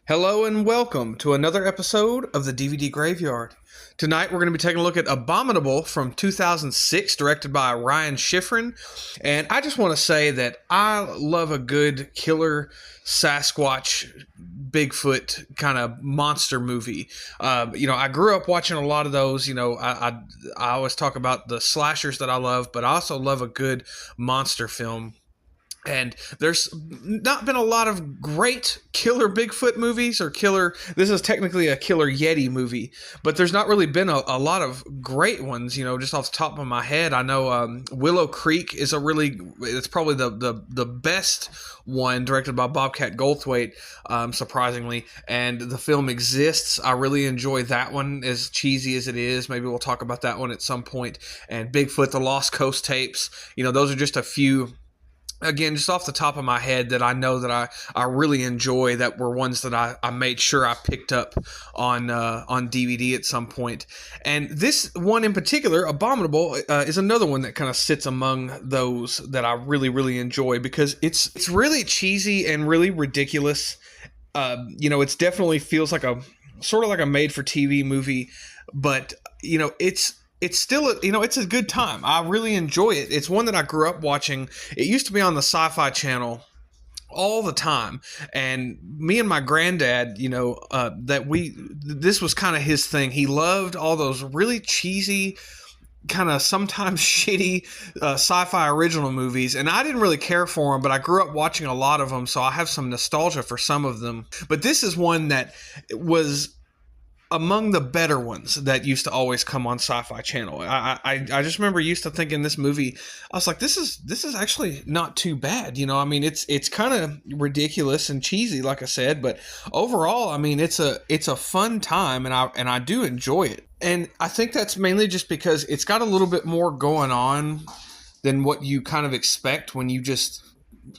Hello and welcome to another episode of the DVD Graveyard. Tonight we're going to be taking a look at Abominable from 2006, directed by Ryan Schifrin. And I just want to say that I love a good killer Sasquatch, Bigfoot kind of monster movie. I grew up watching a lot of those. I always talk about the slashers that I love, but I also love a good monster film. And there's not been a lot of great killer Bigfoot movies or this is technically a killer Yeti movie, but there's not really been a lot of great ones, just off the top of my head. I know Willow Creek is it's probably the best one, directed by Bobcat Goldthwait, surprisingly. And the film Exists. I really enjoy that one, as cheesy as it is. Maybe we'll talk about that one at some point. And Bigfoot, The Lost Coast Tapes. Those are just a few, again, just off the top of my head, that I know that I really enjoy, that were ones that I made sure I picked up on DVD at some point. And this one in particular, Abominable, is another one that kind of sits among those that I really, really enjoy, because it's really cheesy and really ridiculous. It definitely feels like a sort of like a made-for-TV movie, but it's still, it's a good time. I really enjoy it. It's one that I grew up watching. It used to be on the Sci-Fi Channel all the time, and me and my granddad, this was kind of his thing. He loved all those really cheesy, kind of sometimes shitty sci-fi original movies, and I didn't really care for them, but I grew up watching a lot of them, so I have some nostalgia for some of them. But this is one that was among the better ones that used to always come on Sci-Fi Channel. I just remember used to thinking this movie, I was like, this is actually not too bad. It's kind of ridiculous and cheesy, like I said, but overall, it's a fun time, and I do enjoy it. And I think that's mainly just because it's got a little bit more going on than what you kind of expect when you just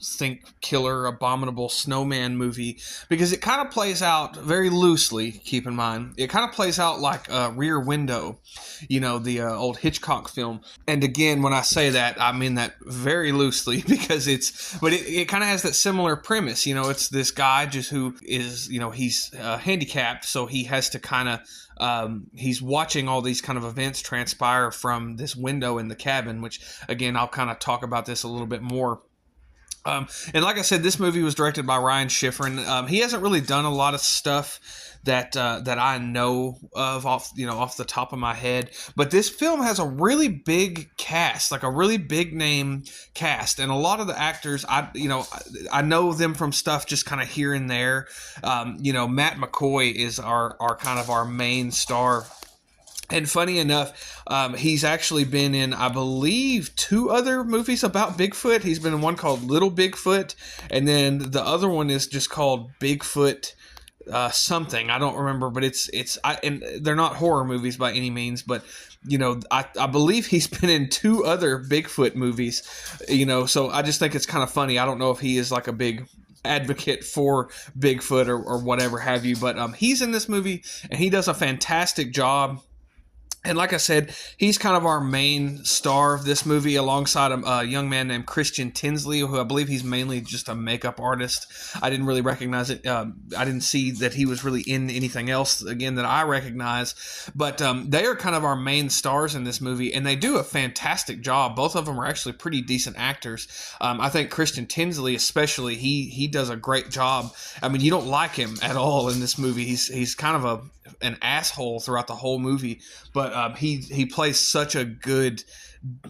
think killer Abominable snowman movie, because it kind of plays out very loosely. Keep in mind, it kind of plays out like Rear Window, the old Hitchcock film. And again, when I say that, I mean that very loosely, because it kind of has that similar premise. It's this guy just who is, he's handicapped, so he has to kind of he's watching all these kind of events transpire from this window in the cabin, which, again, I'll kind of talk about this a little bit more. And like I said, this movie was directed by Ryan Schifrin. He hasn't really done a lot of stuff that I know of off the top of my head. But this film has a really big cast, like a really big name cast, and a lot of the actors, I know them from stuff just kind of here and there. Matt McCoy is our kind of our main star. And funny enough, he's actually been in, I believe, 2 other movies about Bigfoot. He's been in one called Little Bigfoot, and then the other one is just called Bigfoot something. I don't remember, but and they're not horror movies by any means, but I believe he's been in 2 other Bigfoot movies. So I just think it's kind of funny. I don't know if he is like a big advocate for Bigfoot or whatever have you, but he's in this movie and he does a fantastic job. And like I said, he's kind of our main star of this movie, alongside a young man named Christian Tinsley, who I believe he's mainly just a makeup artist. I didn't really recognize it. I didn't see that he was really in anything else, again, that I recognize. But they are kind of our main stars in this movie, and they do a fantastic job. Both of them are actually pretty decent actors. I think Christian Tinsley especially, he does a great job. You don't like him at all in this movie. He's kind of an asshole throughout the whole movie, but he plays such a good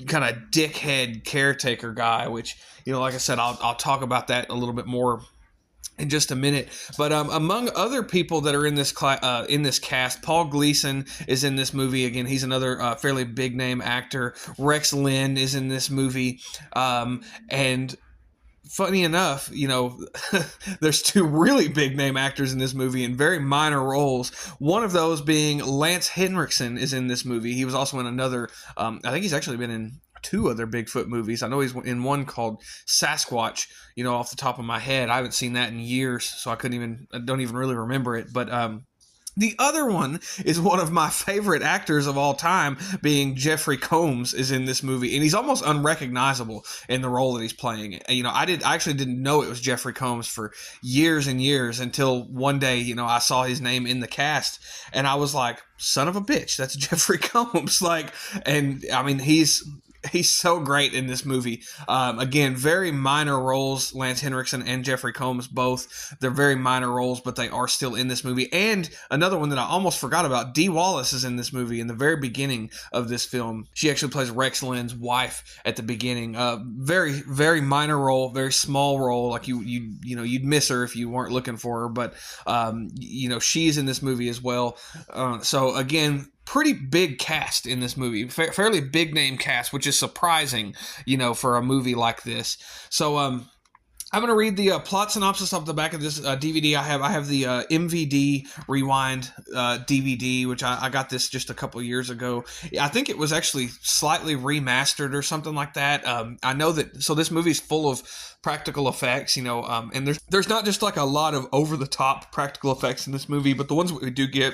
kind of dickhead caretaker guy, which, like I said, I'll talk about that a little bit more in just a minute. But among other people that are in this cast, Paul Gleason is in this movie. Again, he's another fairly big name actor. Rex Linn is in this movie, and funny enough, there's 2 really big name actors in this movie in very minor roles. One of those being Lance Henriksen is in this movie. He was also in another, I think he's actually been in 2 other Bigfoot movies. I know he's in one called Sasquatch, off the top of my head. I haven't seen that in years, so I don't even really remember it. But The other one is one of my favorite actors of all time, being Jeffrey Combs, is in this movie, and he's almost unrecognizable in the role that he's playing. I actually didn't know it was Jeffrey Combs for years and years until one day, I saw his name in the cast, and I was like, son of a bitch, that's Jeffrey Combs. He's so great in this movie. Again, very minor roles. Lance Henriksen and Jeffrey Combs both. They're very minor roles, but they are still in this movie. And another one that I almost forgot about, Dee Wallace is in this movie in the very beginning of this film. She actually plays Rex Lynn's wife at the beginning. Very, very minor role, very small role. Like you'd miss her if you weren't looking for her. But she's in this movie as well. So again, pretty big cast in this movie, fairly big name cast, which is surprising, for a movie like this. So I'm going to read the plot synopsis off the back of this DVD. I have the MVD Rewind DVD, which I got this just a couple years ago. I think it was actually slightly remastered or something like that. I know that. So this movie's full of practical effects, and there's not just like a lot of over the top practical effects in this movie, but the ones that we do get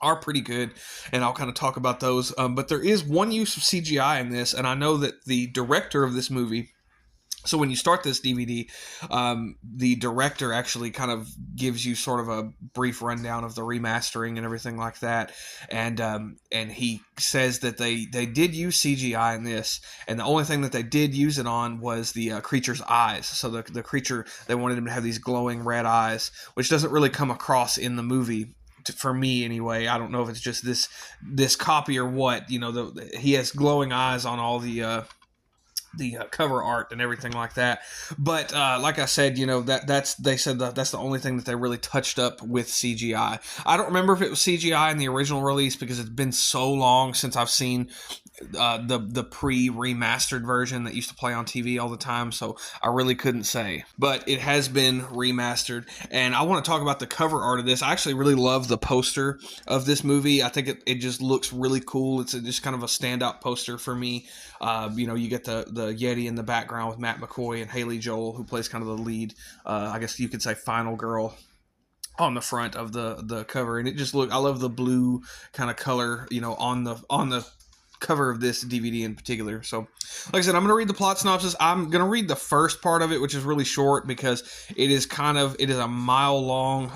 are pretty good, and I'll kind of talk about those. But there is one use of CGI in this, and I know that the director of this movie, so when you start this DVD, the director actually kind of gives you sort of a brief rundown of the remastering and everything like that, and he says that they did use CGI in this, and the only thing that they did use it on was the creature's eyes. So the creature, they wanted him to have these glowing red eyes, which doesn't really come across in the movie. For me anyway. I don't know if it's just this copy or what. He has glowing eyes on all the cover art and everything like that. But like I said, they said that's the only thing that they really touched up with CGI. I don't remember if it was CGI in the original release because it's been so long since I've seen the pre-remastered version that used to play on TV all the time, so I really couldn't say. But it has been remastered, and I want to talk about the cover art of this. I actually really love the poster of this movie. I think it just looks really cool. It's just kind of a standout poster for me. You get the Yeti in the background with Matt McCoy and Haley Joel, who plays kind of the lead, I guess you could say final girl, on the front of the cover. And it just I love the blue kind of color, on the cover of this DVD in particular. So like I said, I'm going to read the plot synopsis. I'm going to read the first part of it, which is really short because it is a mile long.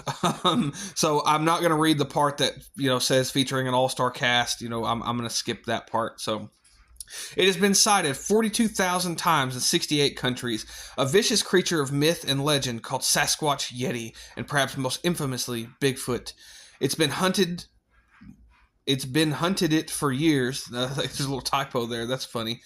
So I'm not going to read the part that, says featuring an all-star cast. I'm going to skip that part. So it has been cited 42,000 times in 68 countries. A vicious creature of myth and legend called Sasquatch, Yeti, and perhaps most infamously, Bigfoot. It's been hunted it for years. There's a little typo there. That's funny.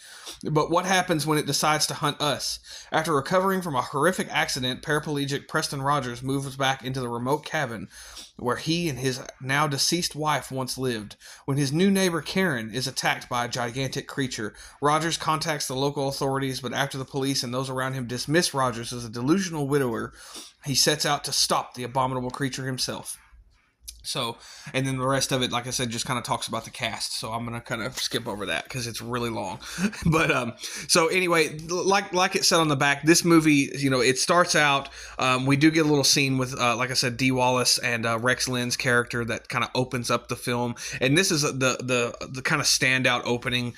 But what happens when it decides to hunt us? After recovering from a horrific accident, paraplegic Preston Rogers moves back into the remote cabin where he and his now deceased wife once lived. When his new neighbor Karen is attacked by a gigantic creature, Rogers contacts the local authorities, but after the police and those around him dismiss Rogers as a delusional widower, he sets out to stop the abominable creature himself. So, and then the rest of it, like I said, just kind of talks about the cast. So I'm going to kind of skip over that because it's really long. But, so anyway, like it said on the back, this movie, it starts out, we do get a little scene with, like I said, Dee Wallace and Rex Lynn's character that kind of opens up the film. And this is the kind of standout opening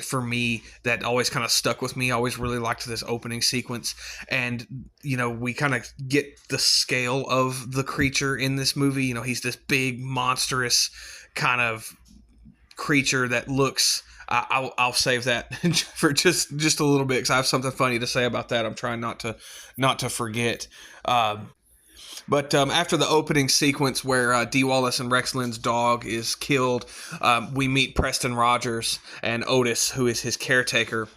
for me that always kind of stuck with me. I always really liked this opening sequence. And, we kind of get the scale of the creature in this movie. He's this big, monstrous kind of creature that looks... I'll save that for just a little bit because I have something funny to say about that. I'm trying not to forget. But after the opening sequence where Dee Wallace and Rex Lynn's dog is killed, we meet Preston Rogers and Otis, who is his caretaker.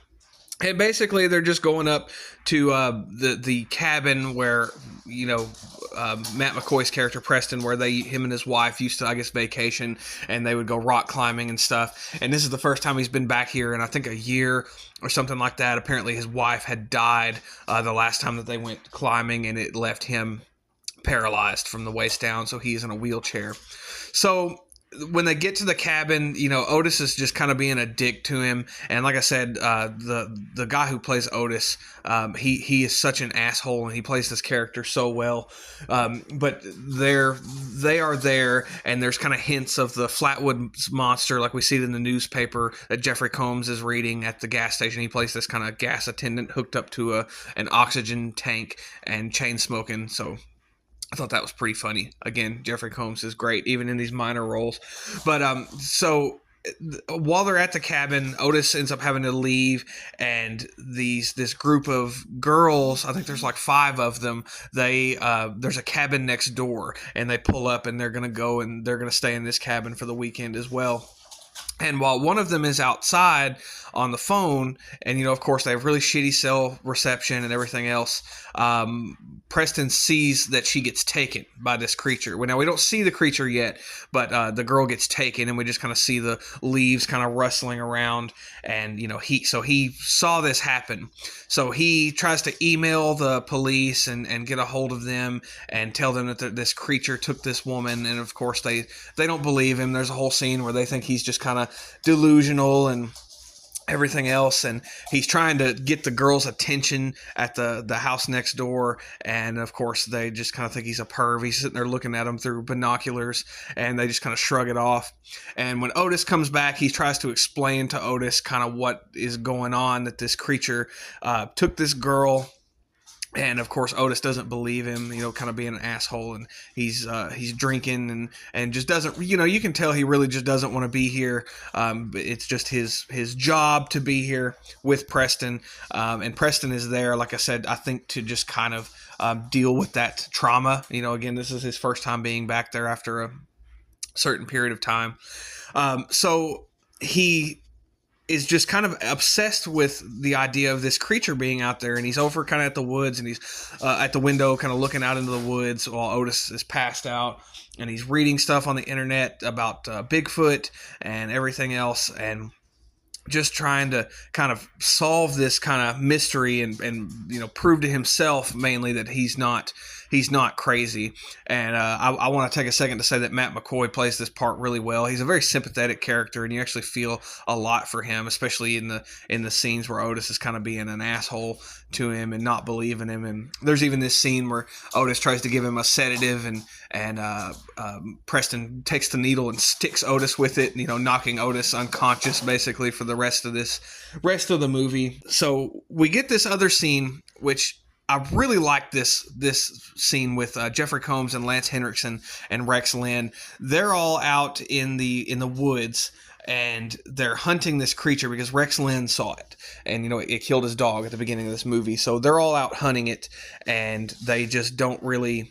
And basically, they're just going up to the cabin where, Matt McCoy's character, Preston, where him and his wife used to, I guess, vacation, and they would go rock climbing and stuff. And this is the first time he's been back here in, I think, a year or something like that. Apparently, his wife had died the last time that they went climbing, and it left him paralyzed from the waist down, so he's in a wheelchair. So when they get to the cabin, Otis is just kind of being a dick to him. And like I said, the guy who plays Otis, he is such an asshole, and he plays this character so well. But they are there, and there's kind of hints of the Flatwood monster, like we see it in the newspaper that Jeffrey Combs is reading at the gas station. He plays this kind of gas attendant hooked up to an oxygen tank and chain smoking. So I thought that was pretty funny. Again, Jeffrey Combs is great, even in these minor roles. But so while they're at the cabin, Otis ends up having to leave, and this group of girls, I think there's like 5 of them, there's a cabin next door, and they pull up, and they're going to go, and they're going to stay in this cabin for the weekend as well. And while one of them is outside on the phone, and, of course, they have really shitty cell reception and everything else, Preston sees that she gets taken by this creature. Well, now, we don't see the creature yet, but the girl gets taken, and we just kind of see the leaves kind of rustling around. And, he saw this happen. So he tries to email the police and get a hold of them and tell them that this creature took this woman. And, of course, they don't believe him. There's a whole scene where they think he's just kind of delusional and everything else, and he's trying to get the girls' attention at the house next door, and of course they just kind of think he's a perv. He's sitting there looking at them through binoculars, and they just kind of shrug it off. And when Otis comes back, he tries to explain to Otis kind of what is going on, that this creature took this girl. And of course, Otis doesn't believe him, kind of being an asshole, and he's drinking and just doesn't, you can tell he really just doesn't want to be here. It's just his job to be here with Preston, and Preston is there, like I said, I think to just kind of deal with that trauma. Again, this is his first time being back there after a certain period of time. So he is just kind of obsessed with the idea of this creature being out there, and he's over kind of at the woods, and he's at the window kind of looking out into the woods while Otis is passed out, and he's reading stuff on the internet about Bigfoot and everything else, and just trying to kind of solve this kind of mystery and prove to himself mainly that he's not crazy. And I want to take a second to say that Matt McCoy plays this part really well. He's a very sympathetic character, and you actually feel a lot for him, especially in the scenes where Otis is kind of being an asshole to him and not believing him. And there's even this scene where Otis tries to give him a sedative, and Preston takes the needle and sticks Otis with it, knocking Otis unconscious basically for the rest of the movie. So we get this other scene, which I really like this scene with Jeffrey Combs and Lance Henriksen and Rex Lynn. They're all out in the woods, and they're hunting this creature because Rex Lynn saw it, and it killed his dog at the beginning of this movie. So they're all out hunting it, and they just don't really.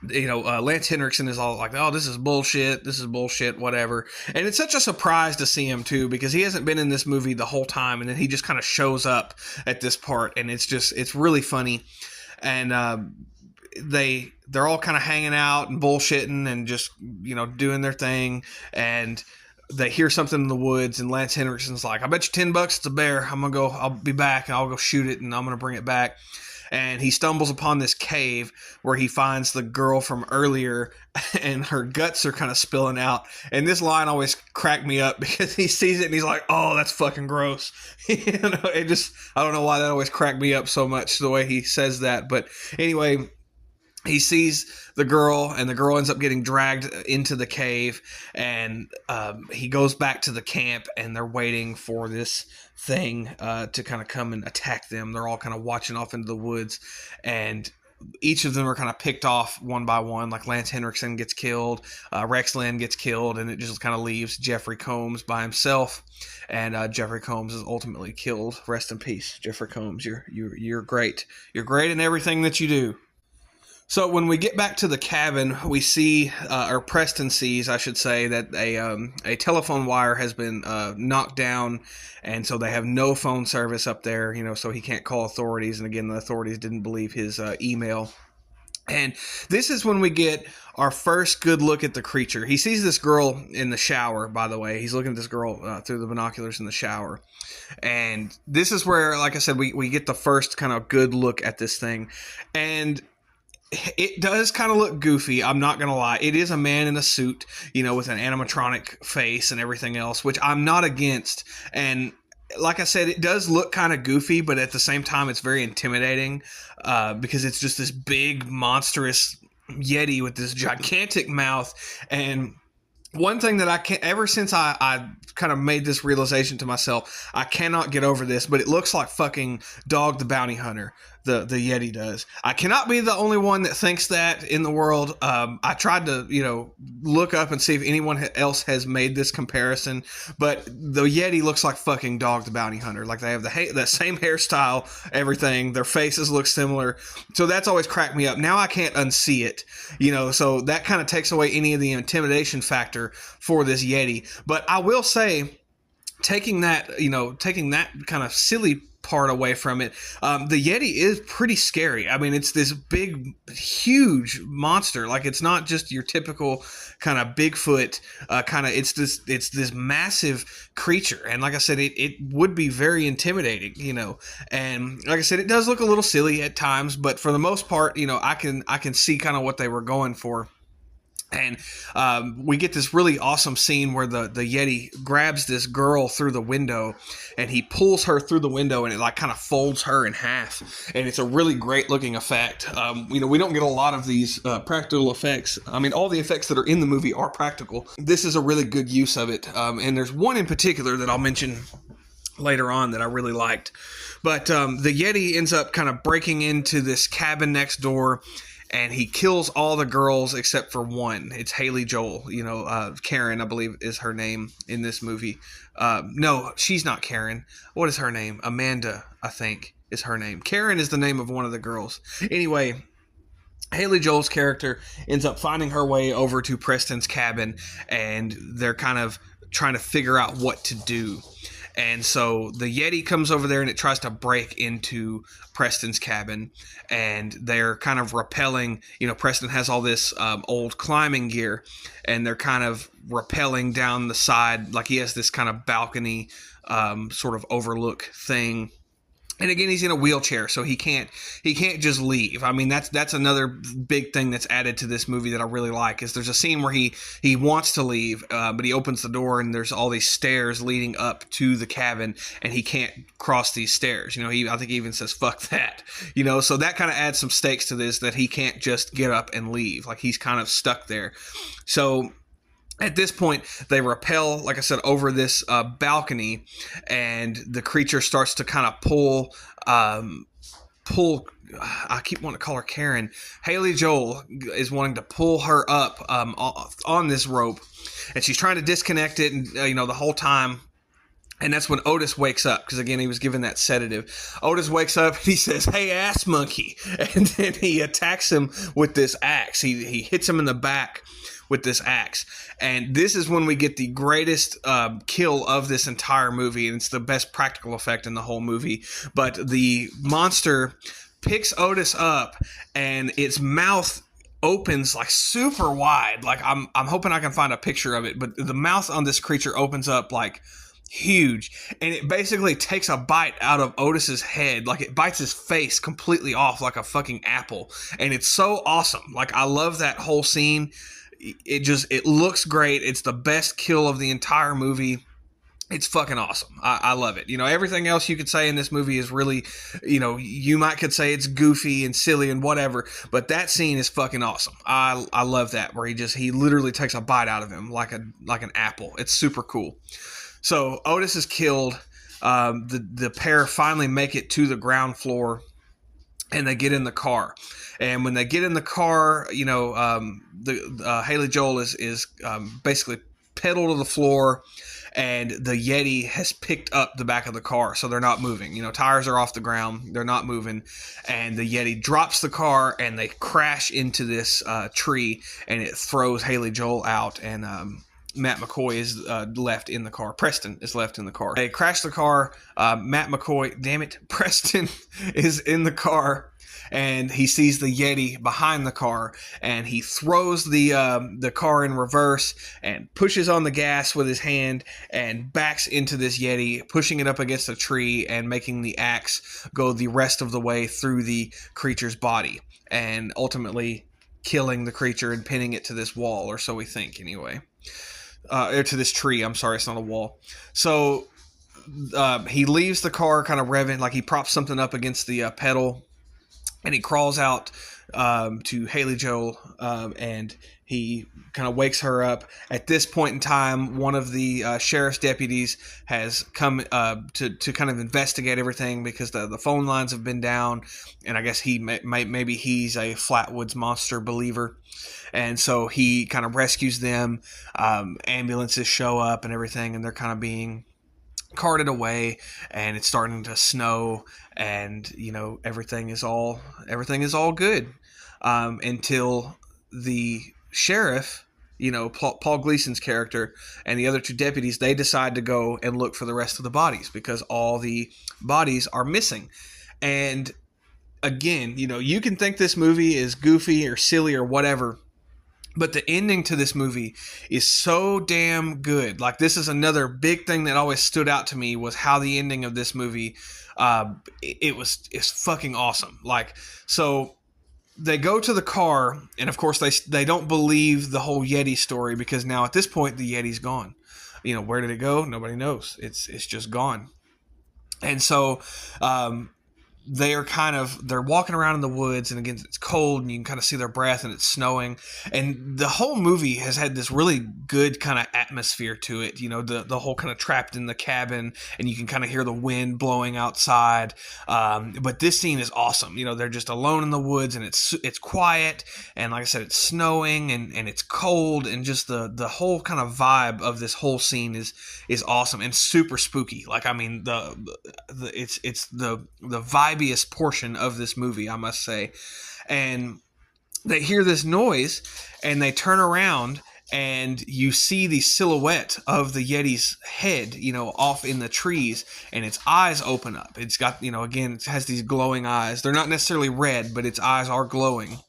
Lance Henriksen is all like, oh, this is bullshit, whatever. And it's such a surprise to see him, too, because he hasn't been in this movie the whole time, and then he just kind of shows up at this part, and it's really funny. And they're all kind of hanging out and bullshitting and just, doing their thing, and they hear something in the woods, and Lance Henriksen's like, I bet you $10 it's a bear. I'll be back, and I'll go shoot it, and I'm going to bring it back. And he stumbles upon this cave where he finds the girl from earlier, and her guts are kind of spilling out. And this line always cracked me up because he sees it and he's like, oh, that's fucking gross. I don't know why that always cracked me up so much, the way he says that. But anyway, he sees the girl, and the girl ends up getting dragged into the cave, and he goes back to the camp, and they're waiting for this thing to kind of come and attack them. They're all kind of watching off into the woods, and each of them are kind of picked off one by one. Like Lance Henriksen gets killed, Rex Lynn gets killed, and it just kind of leaves Jeffrey Combs by himself. And Jeffrey Combs is ultimately killed. Rest in peace, Jeffrey Combs. You're great. You're great in everything that you do. So when we get back to the cabin, we see, or Preston sees, I should say, that a telephone wire has been knocked down, and so they have no phone service up there, so he can't call authorities. And again, the authorities didn't believe his email. And this is when we get our first good look at the creature. He sees this girl in the shower, by the way. He's looking at this girl through the binoculars in the shower. And this is where, like I said, we get the first kind of good look at this thing. And it does kind of look goofy. I'm not going to lie. It is a man in a suit, with an animatronic face and everything else, which I'm not against. And like I said, it does look kind of goofy, but at the same time, it's very intimidating because it's just this big, monstrous Yeti with this gigantic mouth. And one thing that I can't, ever since I kind of made this realization to myself, I cannot get over this, but it looks like fucking Dog the Bounty Hunter, the Yeti does. I cannot be the only one that thinks that in the world. I tried to, look up and see if anyone else has made this comparison, but the Yeti looks like fucking Dog the Bounty Hunter. Like they have that same hairstyle, everything. Their faces look similar. So that's always cracked me up. Now I can't unsee it, so that kind of takes away any of the intimidation factor for this Yeti. But I will say, taking that kind of silly part away from it, the Yeti is pretty scary. I mean, it's this big, huge monster. Like, it's not just your typical kind of Bigfoot it's this massive creature. And like I said, it would be very intimidating, and like I said, it does look a little silly at times, but for the most part, I can see kind of what they were going for. And we get this really awesome scene where the Yeti grabs this girl through the window, and he pulls her through the window, and it like kind of folds her in half. And it's a really great looking effect. We don't get a lot of these practical effects. I mean, all the effects that are in the movie are practical. This is a really good use of it. And there's one in particular that I'll mention later on that I really liked. But the Yeti ends up kind of breaking into this cabin next door, and he kills all the girls except for one. It's Haley Joel. Karen, I believe, is her name in this movie. No, she's not Karen. What is her name? Amanda, I think, is her name. Karen is the name of one of the girls. Anyway, Haley Joel's character ends up finding her way over to Preston's cabin, and they're kind of trying to figure out what to do. And so the Yeti comes over there and it tries to break into Preston's cabin, and they're kind of rappelling. Preston has all this old climbing gear, and they're kind of rappelling down the side. Like, he has this kind of balcony sort of overlook thing. And again, he's in a wheelchair, so he can't just leave. I mean, that's another big thing that's added to this movie that I really like. Is there's a scene where he wants to leave, but he opens the door and there's all these stairs leading up to the cabin, and he can't cross these stairs. I think he even says "fuck that." So that kind of adds some stakes to this, that he can't just get up and leave. Like, he's kind of stuck there. So at this point, they rappel, like I said, over this balcony, and the creature starts to kind of pull. I keep wanting to call her Karen. Haley Joel is wanting to pull her up on this rope, and she's trying to disconnect it, and the whole time. And that's when Otis wakes up, because again, he was given that sedative. Otis wakes up and he says, "Hey, ass monkey," and then he attacks him with this axe. He hits him in the back with this axe. And this is when we get the greatest kill of this entire movie, and it's the best practical effect in the whole movie. But the monster picks Otis up, and its mouth opens like super wide. Like, I'm hoping I can find a picture of it, but the mouth on this creature opens up like huge, and it basically takes a bite out of Otis's head. Like, it bites his face completely off like a fucking apple, and it's so awesome. Like, I love that whole scene. It looks great. It's the best kill of the entire movie. It's fucking awesome. I love it. Everything else you could say in this movie is really, you might could say it's goofy and silly and whatever, but that scene is fucking awesome. I love that, where he literally takes a bite out of him like an apple. It's super cool. So Otis is killed. The pair finally make it to the ground floor, and they get in the car. And when they get in the car, Haley Joel is basically pedal to the floor, and the Yeti has picked up the back of the car, so they're not moving. Tires are off the ground, they're not moving, and the Yeti drops the car, and they crash into this tree, and it throws Haley Joel out, and Matt McCoy is left in the car. Preston is left in the car. They crash the car. Preston is in the car, and he sees the Yeti behind the car, and he throws the car in reverse and pushes on the gas with his hand and backs into this Yeti, pushing it up against a tree and making the axe go the rest of the way through the creature's body, and ultimately killing the creature and pinning it to this wall, or so we think anyway. Or to this tree. I'm sorry, it's not a wall. So he leaves the car kind of revving, like he props something up against the pedal, and he crawls out to Haley Joel, and he kind of wakes her up. At this point in time, one of the sheriff's deputies has come to kind of investigate everything because the phone lines have been down, and I guess maybe he's a Flatwoods Monster believer. And so he kind of rescues them. Ambulances show up and everything, and they're kind of being carted away, and it's starting to snow, and everything is all good, until the sheriff, Paul Gleason's character, and the other two deputies, they decide to go and look for the rest of the bodies because all the bodies are missing. And again, you can think this movie is goofy or silly or whatever, but the ending to this movie is so damn good. Like, this is another big thing that always stood out to me, was how the ending of this movie, it's fucking awesome. Like, so they go to the car, and of course they don't believe the whole Yeti story, because now at this point the Yeti's gone. Where did it go? Nobody knows. It's just gone. And so they're walking around in the woods, and again, it's cold, and you can kind of see their breath, and it's snowing. And the whole movie has had this really good kind of atmosphere to it. The whole kind of trapped in the cabin, and you can kind of hear the wind blowing outside. But this scene is awesome. They're just alone in the woods, and it's quiet. And like I said, it's snowing, and it's cold, and just the whole kind of vibe of this whole scene is awesome and super spooky. Like, I mean, it's the vibiest portion of this movie, I must say. And they hear this noise, and they turn around, and you see the silhouette of the Yeti's head, off in the trees, and its eyes open up. It's got, again, it has these glowing eyes. They're not necessarily red, but its eyes are glowing.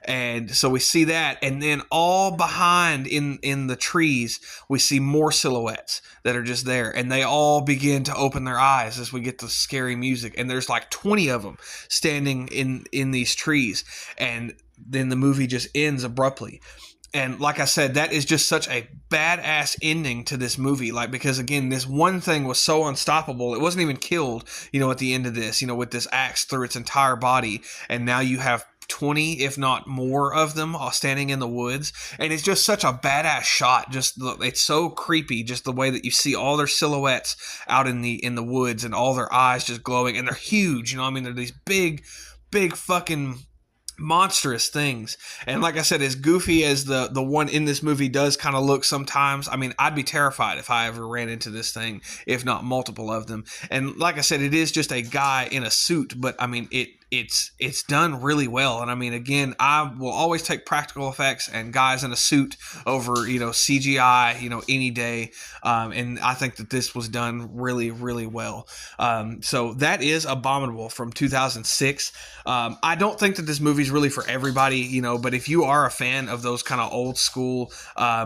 And so we see that, and then all behind in the trees, we see more silhouettes that are just there, and they all begin to open their eyes as we get the scary music. And there's like 20 of them standing in these trees, and then the movie just ends abruptly. And like I said, that is just such a badass ending to this movie. Like, because again, this one thing was so unstoppable. It wasn't even killed, at the end of this, with this axe through its entire body. And now you have 20, if not more, of them standing in the woods, and it's just such a badass shot. It's so creepy, just the way that you see all their silhouettes out in the woods, and all their eyes just glowing, and they're huge. They're these big fucking monstrous things. And like I said, as goofy as the one in this movie does kind of look sometimes, I mean, I'd be terrified if I ever ran into this thing, if not multiple of them. And like I said, it is just a guy in a suit, but I mean, it's done really well. And I mean, again, I will always take practical effects and guys in a suit over CGI any day. And I think that this was done really, really well. So that is Abominable from 2006. I don't think that this movie is really for everybody, but if you are a fan of those kind of old school,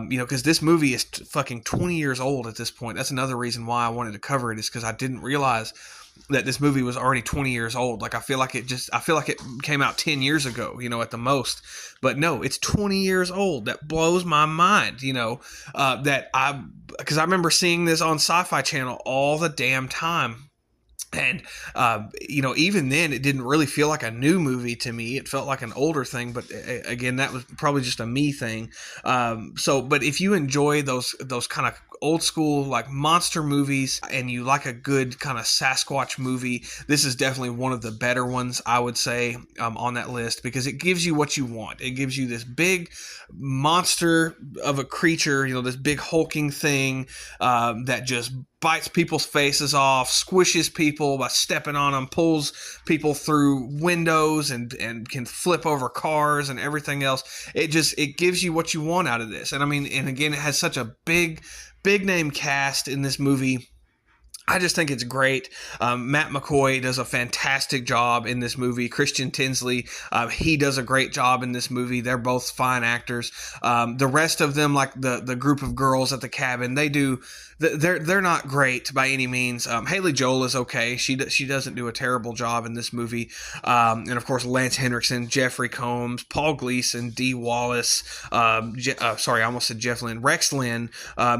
because this movie is fucking 20 years old at this point. That's another reason why I wanted to cover it, is because I didn't realize that this movie was already 20 years old. Like, I feel like it came out 10 years ago, at the most. But no, it's 20 years old. That blows my mind, because I remember seeing this on Sci-Fi Channel all the damn time. And, even then, it didn't really feel like a new movie to me. It felt like an older thing, but again, that was probably just a me thing. But if you enjoy those kind of old school, like, monster movies, and you like a good kind of Sasquatch movie, this is definitely one of the better ones, I would say, on that list, because it gives you what you want. It gives you this big monster of a creature, this big hulking thing, that just bites people's faces off, squishes people by stepping on them, pulls people through windows, and can flip over cars and everything else. It gives you what you want out of this. And I mean, and again, it has such a big name cast in this movie. I just think it's great. Matt McCoy does a fantastic job in this movie. Christian Tinsley, he does a great job in this movie. They're both fine actors. The rest of them, like the group of girls at the cabin, they're not great by any means. Haley Joel is okay. She doesn't do a terrible job in this movie. And of course, Lance Henriksen, Jeffrey Combs, Paul Gleason, Dee Wallace, sorry, I almost said Jeff Lynne, Rex Lynn.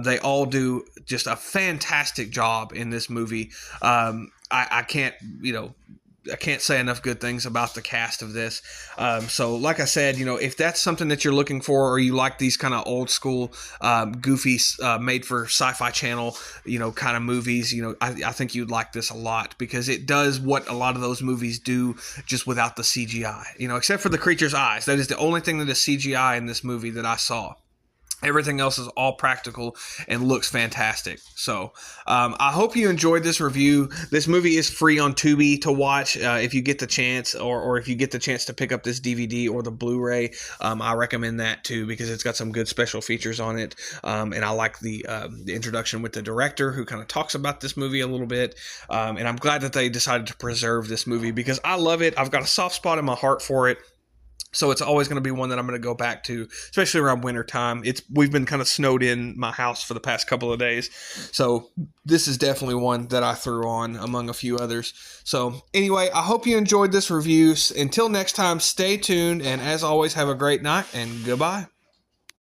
They all do just a fantastic job in this movie. I can't, I can't say enough good things about the cast of this. So like I said, if that's something that you're looking for, or you like these kind of old school, goofy, made for Sci-Fi Channel, kind of movies, I think you'd like this a lot, because it does what a lot of those movies do, just without the CGI, except for the creature's eyes. That is the only thing that is CGI in this movie that I saw. Everything else is all practical and looks fantastic. So I hope you enjoyed this review. This movie is free on Tubi to watch if you get the chance, or if you get the chance to pick up this DVD or the Blu-ray. I recommend that too, because it's got some good special features on it. And I like the introduction with the director, who kind of talks about this movie a little bit. And I'm glad that they decided to preserve this movie, because I love it. I've got a soft spot in my heart for it. So it's always going to be one that I'm going to go back to, especially around winter time. We've been kind of snowed in my house for the past couple of days. So this is definitely one that I threw on among a few others. So anyway, I hope you enjoyed this review. Until next time, stay tuned. And as always, have a great night and goodbye.